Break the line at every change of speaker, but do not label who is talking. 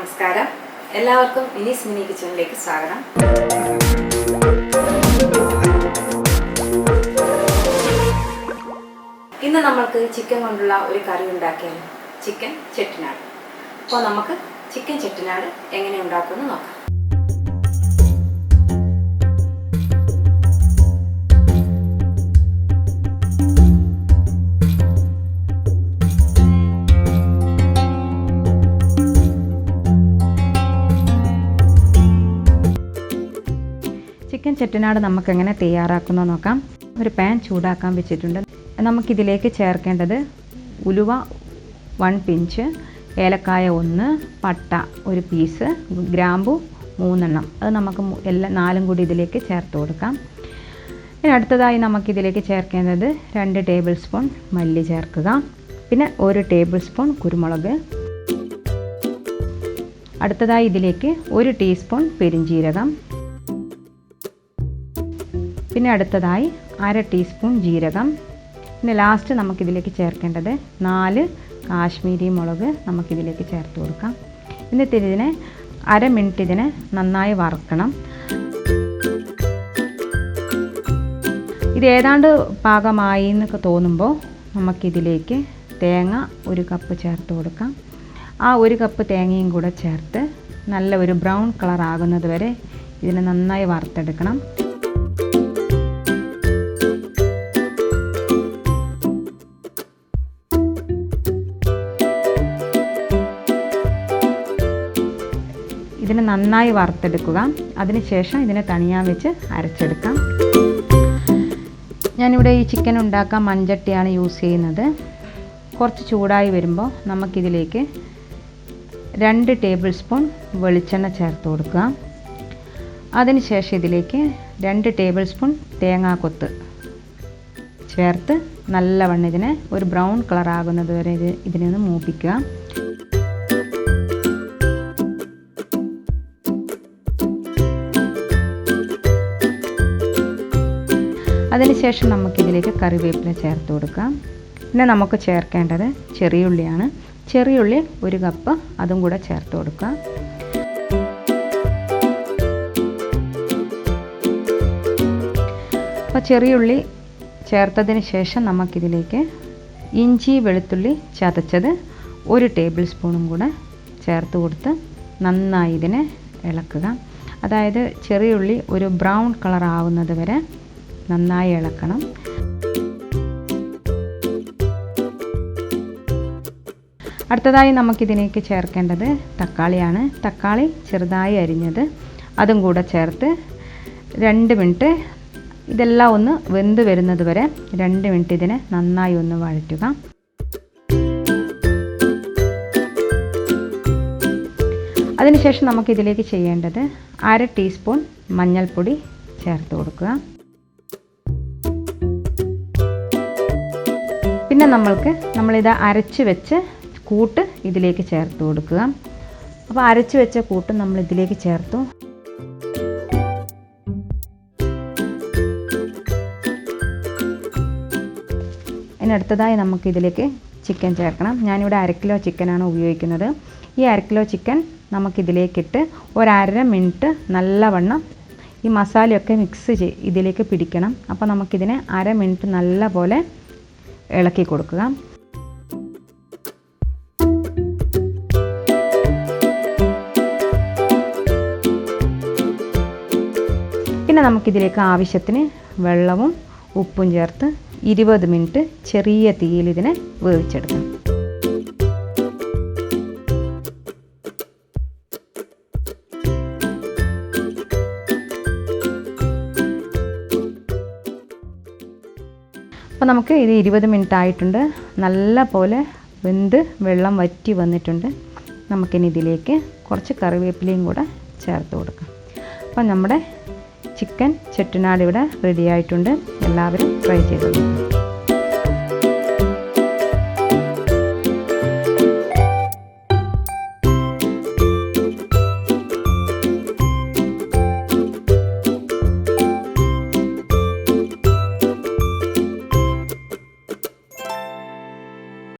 നമസ്കാരം, എല്ലാവർക്കും മിനിസ് മിനി കിച്ചണിലേക്ക് സ്വാഗതം. ഇന്ന് നമ്മൾക്ക് ചിക്കൻ കൊണ്ടുള്ള ഒരു കറി ഉണ്ടാക്കിയാലും ചിക്കൻ ചെട്ടിനാട്. അപ്പോൾ നമുക്ക് ചിക്കൻ ചെട്ടിനാട് എങ്ങനെ ഉണ്ടാക്കുമെന്ന് നോക്കാം. ചിക്കൻ ചെട്ടിനാട് നമുക്ക് എങ്ങനെ തയ്യാറാക്കുന്നത് നോക്കാം. ഒരു പാൻ ചൂടാക്കാൻ വെച്ചിട്ടുണ്ട്. നമുക്കിതിലേക്ക് ചേർക്കേണ്ടത് ഉലുവ 1 പിഞ്ച്, ഏലക്കായ 1, പട്ട 1 പീസ്, ഗ്രാമ്പു 3 എണ്ണം. അത് നമുക്ക് എല്ലാം 4 കൂടി ഇതിലേക്ക് ചേർത്ത് കൊടുക്കാം. പിന്നെ അടുത്തതായി നമുക്കിതിലേക്ക് ചേർക്കേണ്ടത് 2 ടേബിൾ സ്പൂൺ മല്ലി ചേർക്കുക. പിന്നെ 1 ടേബിൾ സ്പൂൺ കുരുമുളക്. അടുത്തതായി ഇതിലേക്ക് 1 ടീസ്പൂൺ പെരിഞ്ജീരകം. പിന്നെ അടുത്തതായി 1/2 ടീസ്പൂൺ ജീരകം. പിന്നെ ലാസ്റ്റ് നമുക്കിതിലേക്ക് ചേർക്കേണ്ടത് 4 കാശ്മീരി മുളക് നമുക്കിതിലേക്ക് ചേർത്ത് കൊടുക്കാം. എന്നിട്ട് ഇതിനെ 1/2 മിനിറ്റ് ഇതിനെ നന്നായി വറുക്കണം. ഇത് ഏതാണ്ട് പാകമായി എന്നൊക്കെ തോന്നുമ്പോൾ നമുക്കിതിലേക്ക് തേങ്ങ 1 കപ്പ് ചേർത്ത് കൊടുക്കാം. ആ 1 കപ്പ് തേങ്ങയും കൂടെ ചേർത്ത് നല്ല ഒരു ബ്രൗൺ കളർ ആകുന്നത് വരെ ഇതിനെ നന്നായി വറുത്തെടുക്കണം. ഇതിനെ നന്നായി വറുത്തെടുക്കുക. അതിനുശേഷം ഇതിനെ തണിയാൻ വെച്ച് അരച്ചെടുക്കാം. ഞാനിവിടെ ഈ ചിക്കൻ ഉണ്ടാക്കാൻ മൺചട്ടിയാണ് യൂസ് ചെയ്യുന്നത്. കുറച്ച് ചൂടായി വരുമ്പോൾ നമുക്കിതിലേക്ക് 2 ടേബിൾ സ്പൂൺ വെളിച്ചെണ്ണ ചേർത്ത് കൊടുക്കുക. അതിനുശേഷം ഇതിലേക്ക് 2 ടേബിൾ സ്പൂൺ തേങ്ങാക്കൊത്ത് ചേർത്ത് നല്ലവണ്ണം ഇതിനെ ഒരു ബ്രൗൺ കളർ ആകുന്നത് വരെ ഇതിനെ ഒന്ന് മൂപ്പിക്കുക. അതിനുശേഷം നമുക്കിതിലേക്ക് കറിവേപ്പില ചേർത്ത് കൊടുക്കാം. പിന്നെ നമുക്ക് ചേർക്കേണ്ടത് ചെറിയുള്ളിയാണ്. ചെറിയുള്ളി 1 കപ്പ് അതും കൂടെ ചേർത്ത് കൊടുക്കുക. അപ്പോൾ ചെറിയുള്ളി ചേർത്തതിന് ശേഷം നമുക്കിതിലേക്ക് ഇഞ്ചി വെളുത്തുള്ളി ചതച്ചത് 1 ടേബിൾ സ്പൂണും കൂടെ ചേർത്ത് കൊടുത്ത് നന്നായി ഇതിനെ ഇളക്കുക. അതായത് ചെറിയുള്ളി ഒരു ബ്രൗൺ കളർ ആവുന്നത് വരെ നന്നായി ഇളക്കണം. അടുത്തതായി നമുക്കിതിലേക്ക് ചേർക്കേണ്ടത് തക്കാളിയാണ്. തക്കാളി ചെറുതായി അരിഞ്ഞത് അതും കൂടെ ചേർത്ത് 2 മിനിറ്റ് ഇതെല്ലാം ഒന്ന് വെന്ത് വരുന്നത് വരെ 2 മിനിറ്റ് ഇതിനെ നന്നായി ഒന്ന് വഴറ്റുക. അതിനുശേഷം നമുക്കിതിലേക്ക് ചെയ്യേണ്ടത് 1/2 ടീസ്പൂൺ മഞ്ഞൾപ്പൊടി ചേർത്ത് കൊടുക്കുക. പിന്നെ നമ്മളിത് അരച്ച് വെച്ച് കൂട്ട് ഇതിലേക്ക് ചേർത്ത് കൊടുക്കുക. അപ്പോൾ അരച്ച് വെച്ച കൂട്ട് നമ്മൾ ഇതിലേക്ക് ചേർത്തു. അടുത്തതായി നമുക്കിതിലേക്ക് ചിക്കൻ ചേർക്കണം. ഞാനിവിടെ 1/2 കിലോ ചിക്കനാണ് ഉപയോഗിക്കുന്നത്. ഈ 1/2 കിലോ ചിക്കൻ നമുക്കിതിലേക്കിട്ട് 1/2 മിനിറ്റ് നല്ലവണ്ണം ഈ മസാലയൊക്കെ മിക്സ് ഇതിലേക്ക് പിടിക്കണം. അപ്പോൾ നമുക്കിതിനെ 1/2 മിനിറ്റ് നല്ല പോലെ ഇളക്കി കൊടുക്കുക. പിന്നെ നമുക്കിതിലേക്ക് ആവശ്യത്തിന് വെള്ളവും ഉപ്പും ചേർത്ത് 20 മിനിറ്റ് ചെറിയ തീയിൽ ഇതിനെ വേവിച്ചെടുക്കണം. അപ്പോൾ നമുക്ക് ഇത് 20 മിനിറ്റ് ആയിട്ടുണ്ട്. നല്ല പോലെ വെന്ത് വെള്ളം വറ്റി വന്നിട്ടുണ്ട്. നമുക്കിനി ഇതിലേക്ക് കുറച്ച് കറിവേപ്പിലയും കൂടെ ചേർത്ത് കൊടുക്കാം. അപ്പോൾ നമ്മുടെ ചിക്കൻ ചെട്ടിനാട് ഇവിടെ റെഡി ആയിട്ടുണ്ട്. എല്ലാവരും ട്രൈ ചെയ്ത് നോക്കുക.